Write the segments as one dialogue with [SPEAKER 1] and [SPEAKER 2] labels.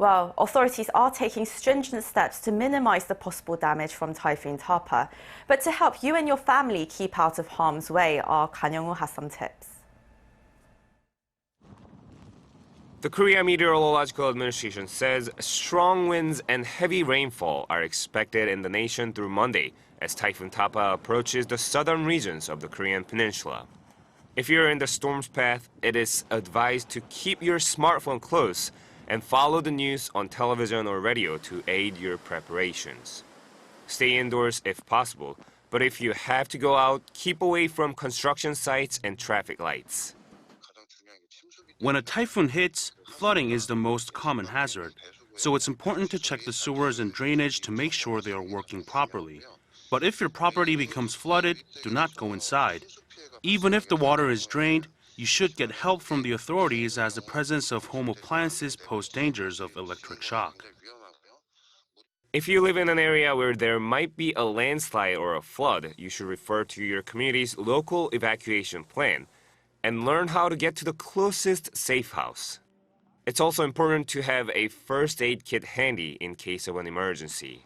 [SPEAKER 1] Well, authorities are taking stringent steps to minimize the possible damage from Typhoon Tapah. But to help you and your family keep out of harm's way, our Kan Hyeong-woo has some tips.
[SPEAKER 2] The Korea Meteorological Administration says strong winds and heavy rainfall are expected in the nation through Monday as Typhoon Tapah approaches the southern regions of the Korean Peninsula. If you're in the storm's path, it is advised to keep your smartphone close and follow the news on television or radio to aid your preparations. Stay indoors if possible, but if you have to go out, keep away from construction sites and traffic lights.
[SPEAKER 3] When a typhoon hits, flooding is the most common hazard, so it's important to check the sewers and drainage to make sure they are working properly. But if your property becomes flooded, do not go inside. Even if the water is drained, you should get help from the authorities as the presence of home appliances pose dangers of electric shock.
[SPEAKER 2] If you live in an area where there might be a landslide or a flood, you should refer to your community's local evacuation plan and learn how to get to the closest safe house. It's also important to have a first aid kit handy in case of an emergency.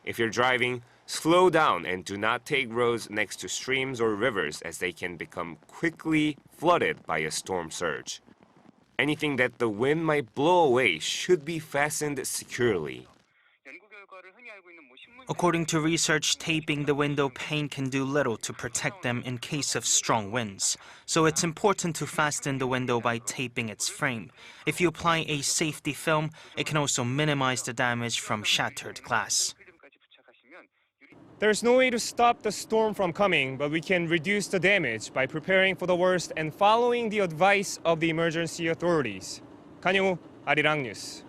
[SPEAKER 2] If you're driving, slow down and do not take roads next to streams or rivers as they can become quickly flooded by a storm surge. Anything that the wind might blow away should be fastened securely.
[SPEAKER 4] According to research, taping the window pane can do little to protect them in case of strong winds. So it's important to fasten the window by taping its frame. If you apply a safety film, it can also minimize the damage from shattered glass.
[SPEAKER 5] There's no way to stop the storm from coming, but we can reduce the damage by preparing for the worst and following the advice of the emergency authorities. Kan Hyeong-woo, Arirang News.